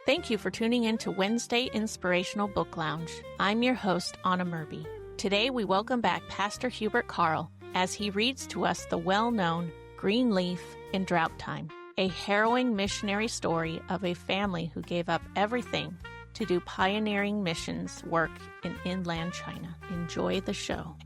Thank you for tuning in to Wednesday Inspirational Book Lounge. I'm your host, Anna Murby. Today we welcome back Pastor Hubert Carl as he reads to us the well-known Green Leaf in Drought Time, a harrowing missionary story of a family who gave up everything to do pioneering missions work in inland China. Enjoy the show.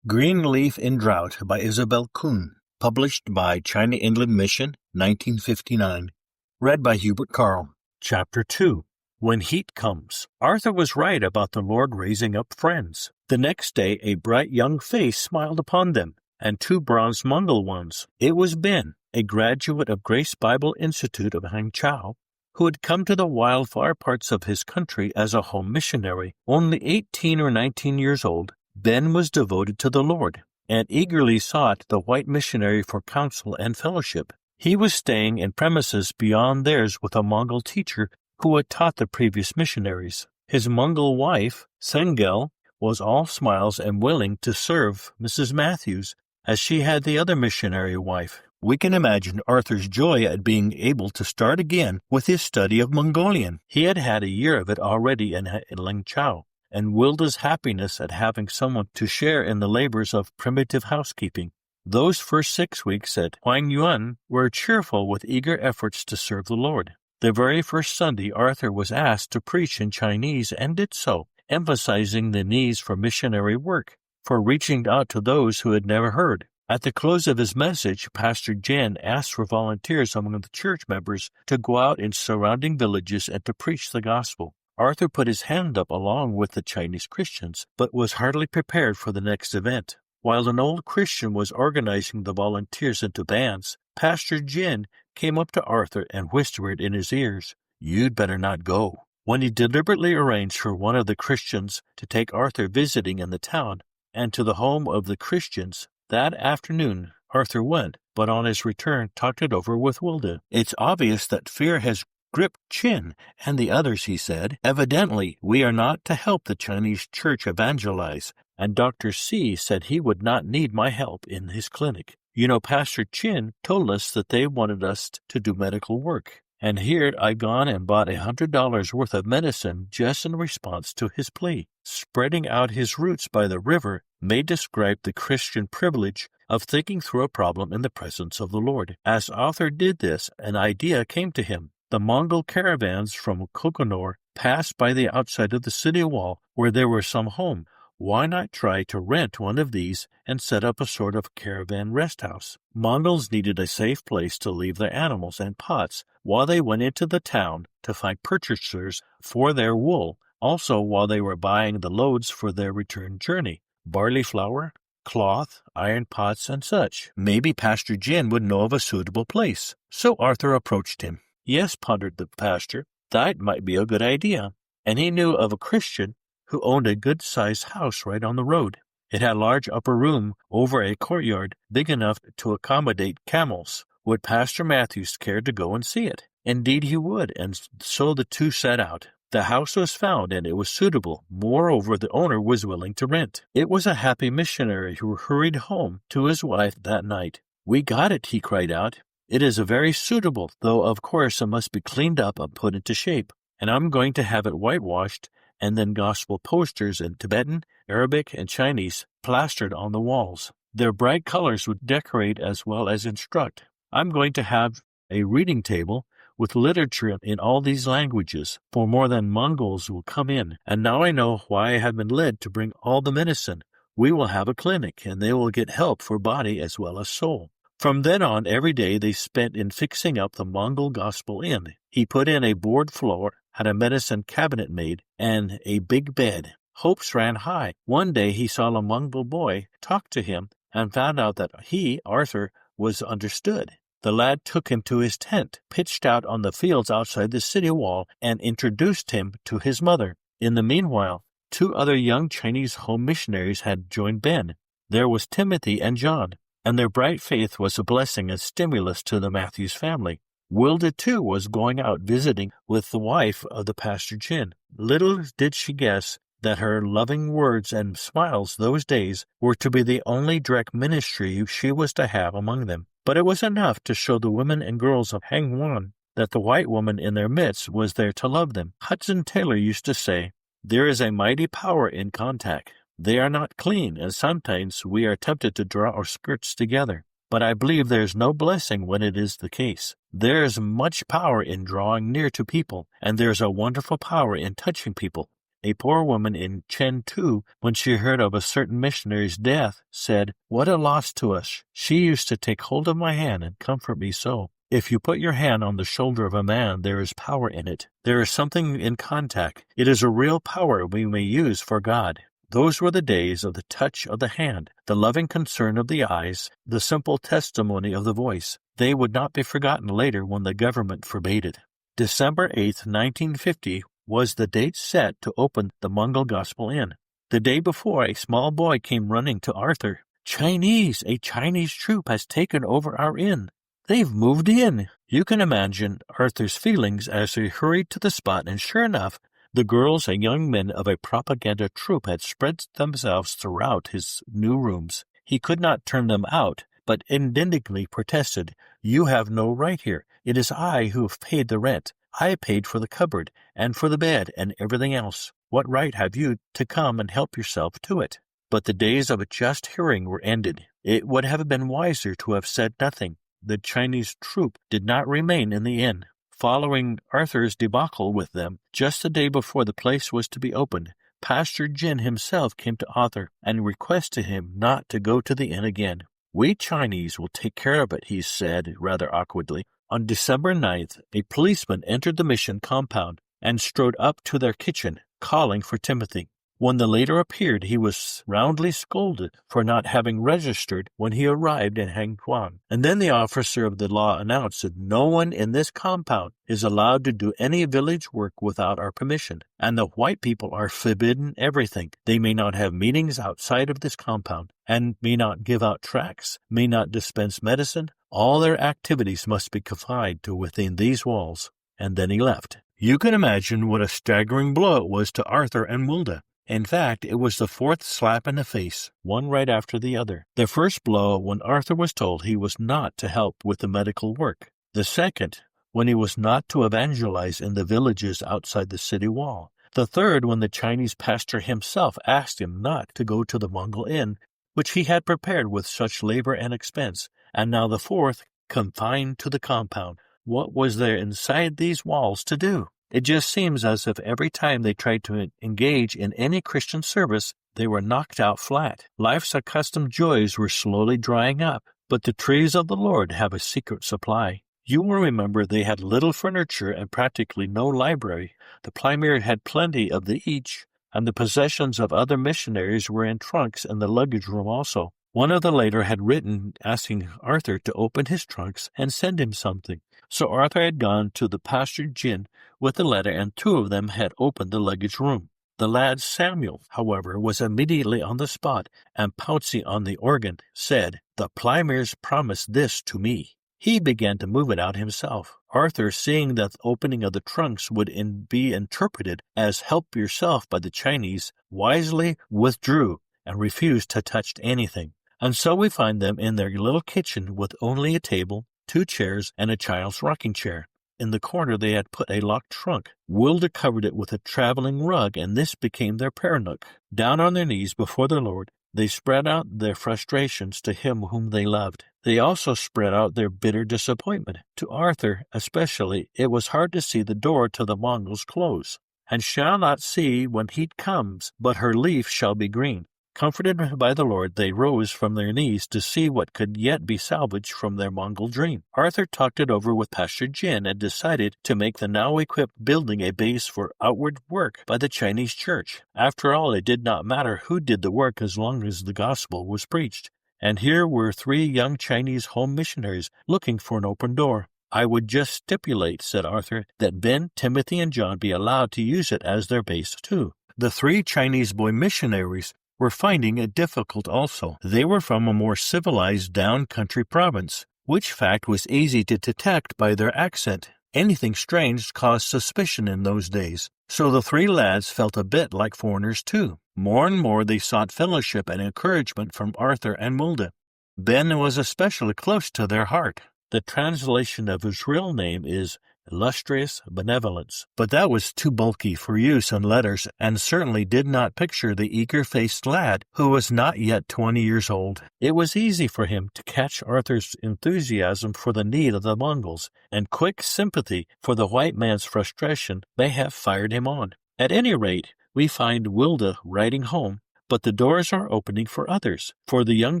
Green Leaf in Drought by Isabel Kuhn, published by China Inland Mission, 1959. Read by Hubert Carl. Chapter 2. When Heat Comes. Arthur was right about the Lord raising up friends. The next day a bright young face smiled upon them, and two bronze Mongol ones. It was Ben, a graduate of Grace Bible Institute of Hangzhou, who had come to the wild far parts of his country as a home missionary. Only 18 or 19 years old, Ben was devoted to the Lord, and eagerly sought the white missionary for counsel and fellowship. He was staying in premises beyond theirs with a Mongol teacher who had taught the previous missionaries. His Mongol wife, Sengel, was all smiles and willing to serve Mrs. Matthews, as she had the other missionary wife. We can imagine Arthur's joy at being able to start again with his study of Mongolian. He had had a year of it already in Langchao, and Wilda's happiness at having someone to share in the labors of primitive housekeeping. Those first 6 weeks at Huangyuan were cheerful with eager efforts to serve the Lord. The very first Sunday, Arthur was asked to preach in Chinese and did so, emphasizing the needs for missionary work, for reaching out to those who had never heard. At the close of his message, Pastor Jen asked for volunteers among the church members to go out in surrounding villages and to preach the gospel. Arthur put his hand up along with the Chinese Christians, but was hardly prepared for the next event. While an old Christian was organizing the volunteers into bands, Pastor Jin came up to Arthur and whispered in his ears, "You'd better not go." When he deliberately arranged for one of the Christians to take Arthur visiting in the town and to the home of the Christians, that afternoon Arthur went, but on his return talked it over with Wilda. "It's obvious that fear has gripped Chin and the others," he said. "Evidently, we are not to help the Chinese church evangelize, and Dr. C said he would not need my help in his clinic. You know, Pastor Chin told us that they wanted us to do medical work, and here I've gone and bought $100 worth of medicine just in response to his plea." Spreading out his roots by the river may describe the Christian privilege of thinking through a problem in the presence of the Lord. As Arthur did this, an idea came to him. The Mongol caravans from Kokonor passed by the outside of the city wall where there were some home. Why not try to rent one of these and set up a sort of caravan rest house? Mongols needed a safe place to leave their animals and pots while they went into the town to find purchasers for their wool, also while they were buying the loads for their return journey, barley flour, cloth, iron pots, and such. Maybe Pastor Jin would know of a suitable place. So Arthur approached him. "Yes," pondered the pastor, "that might be a good idea." And he knew of a Christian who owned a good-sized house right on the road. It had a large upper room over a courtyard big enough to accommodate camels. Would Pastor Matthews care to go and see it? Indeed he would, and so the two set out. The house was found, and it was suitable. Moreover, the owner was willing to rent. It was a happy missionary who hurried home to his wife that night. "We got it," he cried out. "It is a very suitable, though of course it must be cleaned up and put into shape, and I'm going to have it whitewashed and then gospel posters in Tibetan, Arabic, and Chinese plastered on the walls. Their bright colors would decorate as well as instruct. I'm going to have a reading table with literature in all these languages, for more than Mongols will come in. And now I know why I have been led to bring all the medicine. We will have a clinic, and they will get help for body as well as soul." From then on, every day they spent in fixing up the Mongol Gospel Inn. He put in a board floor, had a medicine cabinet made, and a big bed. Hopes ran high. One day he saw a Mongol boy talk to him and found out that he, Arthur, was understood. The lad took him to his tent, pitched out on the fields outside the city wall, and introduced him to his mother. In the meanwhile, two other young Chinese home missionaries had joined Ben. There was Timothy and John, and their bright faith was a blessing and stimulus to the Matthews family. Wilda, too, was going out visiting with the wife of the Pastor Jin. Little did she guess that her loving words and smiles those days were to be the only direct ministry she was to have among them. But it was enough to show the women and girls of Hangwan that the white woman in their midst was there to love them. Hudson Taylor used to say, "There is a mighty power in contact. They are not clean, and sometimes we are tempted to draw our skirts together. But I believe there is no blessing when it is the case. There is much power in drawing near to people, and there is a wonderful power in touching people." A poor woman in Chengdu, when she heard of a certain missionary's death, said, "What a loss to us! She used to take hold of my hand and comfort me so." If you put your hand on the shoulder of a man, there is power in it. There is something in contact. It is a real power we may use for God. Those were the days of the touch of the hand, the loving concern of the eyes, the simple testimony of the voice. They would not be forgotten later when the government forbade it. December 8th, 1950, was the date set to open the Mongol Gospel Inn. The day before, a small boy came running to Arthur. "Chinese! A Chinese troop has taken over our inn. They've moved in." You can imagine Arthur's feelings as he hurried to the spot, and sure enough, the girls and young men of a propaganda troop had spread themselves throughout his new rooms. He could not turn them out, but indignantly protested, "You have no right here. It is I who have paid the rent. I paid for the cupboard, and for the bed, and everything else. What right have you to come and help yourself to it?" But the days of a just hearing were ended. It would have been wiser to have said nothing. The Chinese troop did not remain in the inn. Following Arthur's debacle with them, just the day before the place was to be opened, Pastor Jin himself came to Arthur and requested him not to go to the inn again. "We Chinese will take care of it," he said rather awkwardly. On December 9th, a policeman entered the mission compound and strode up to their kitchen, calling for Timothy. When the latter appeared, he was roundly scolded for not having registered when he arrived in Hangtuan. And then the officer of the law announced that no one in this compound is allowed to do any village work without our permission, and the white people are forbidden everything. They may not have meetings outside of this compound, and may not give out tracts, may not dispense medicine. All their activities must be confined to within these walls. And then he left. You can imagine what a staggering blow it was to Arthur and Wilda. In fact, it was the fourth slap in the face, one right after the other. The first blow when Arthur was told he was not to help with the medical work. The second, when he was not to evangelize in the villages outside the city wall. The third, when the Chinese pastor himself asked him not to go to the Mongol inn, which he had prepared with such labor and expense. And now the fourth, confined to the compound. What was there inside these walls to do? It just seems as if every time they tried to engage in any Christian service, they were knocked out flat. Life's accustomed joys were slowly drying up, but the trees of the Lord have a secret supply. You will remember they had little furniture and practically no library. The Plymere had plenty of the each, and the possessions of other missionaries were in trunks in the luggage room also. One of the latter had written asking Arthur to open his trunks and send him something. So Arthur had gone to the Pastor Jin with the letter, and two of them had opened the luggage room. The lad Samuel, however, was immediately on the spot, and pouncing on the organ, said, "The Plymeres promised this to me." He began to move it out himself. Arthur, seeing that the opening of the trunks would be interpreted as "help yourself" by the Chinese, wisely withdrew and refused to touch anything. And so we find them in their little kitchen with only a table, 2 chairs, and a child's rocking chair. In the corner they had put a locked trunk. Wilda covered it with a traveling rug, and this became their prayer nook. Down on their knees before the Lord, they spread out their frustrations to Him whom they loved. They also spread out their bitter disappointment. To Arthur especially, it was hard to see the door to the Mongols close. "And shall not see when heat comes, but her leaf shall be green." Comforted by the Lord, they rose from their knees to see what could yet be salvaged from their Mongol dream. Arthur talked it over with Pastor Jin and decided to make the now-equipped building a base for outward work by the Chinese church. After all, it did not matter who did the work as long as the gospel was preached. And here were 3 young Chinese home missionaries looking for an open door. "I would just stipulate," said Arthur, "that Ben, Timothy, and John be allowed to use it as their base too." The 3 Chinese boy missionaries were finding it difficult also. They were from a more civilized down-country province, which fact was easy to detect by their accent. Anything strange caused suspicion in those days, so the 3 lads felt a bit like foreigners too. More and more they sought fellowship and encouragement from Arthur and Wilda. Ben was especially close to their heart. The translation of his real name is illustrious benevolence. But that was too bulky for use in letters, and certainly did not picture the eager-faced lad who was not yet 20 years old. It was easy for him to catch Arthur's enthusiasm for the need of the Mongols, and quick sympathy for the white man's frustration may have fired him on. At any rate, we find Wilda writing home, but the doors are opening for others, for the young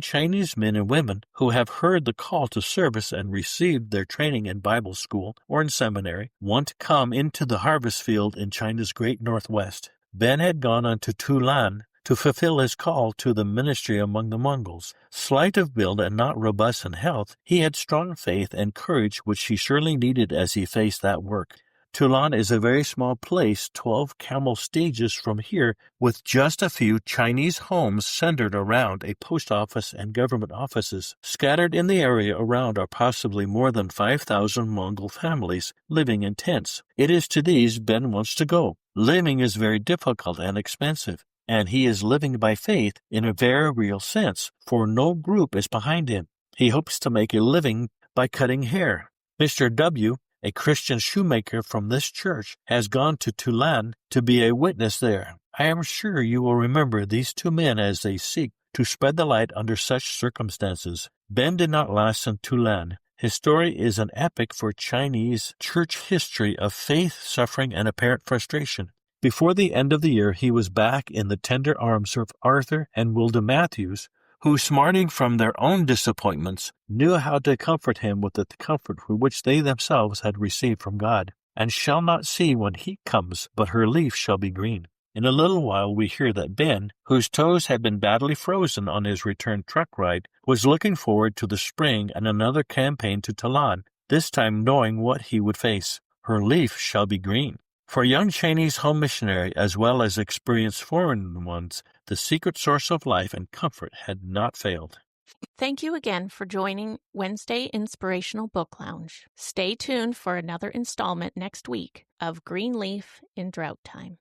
Chinese men and women who have heard the call to service and received their training in Bible school or in seminary, want to come into the harvest field in China's great northwest. Ben had gone on to Tulan to fulfill his call to the ministry among the Mongols. Slight of build and not robust in health, he had strong faith and courage which he surely needed as he faced that work. Tulan is a very small place, 12 camel stages from here, with just a few Chinese homes centered around a post office and government offices. Scattered in the area around are possibly more than 5,000 Mongol families living in tents. It is to these Ben wants to go. Living is very difficult and expensive, and he is living by faith in a very real sense, for no group is behind him. He hopes to make a living by cutting hair. Mr. W., a Christian shoemaker from this church, has gone to Tulan to be a witness there. I am sure you will remember these two men as they seek to spread the light under such circumstances. Ben did not last in Tulan. His story is an epic for Chinese church history of faith, suffering, and apparent frustration. Before the end of the year, he was back in the tender arms of Arthur and Wilda Matthews, who, smarting from their own disappointments, knew how to comfort him with the comfort which they themselves had received from God. And shall not see when heat comes, but her leaf shall be green. In a little while we hear that Ben, whose toes had been badly frozen on his return truck ride, was looking forward to the spring and another campaign to Talan, this time knowing what he would face. Her leaf shall be green. For a young Chinese home missionary, as well as experienced foreign ones, the secret source of life and comfort had not failed. Thank you again for joining Wednesday Inspirational Book Lounge. Stay tuned for another installment next week of Green Leaf in Drought Time.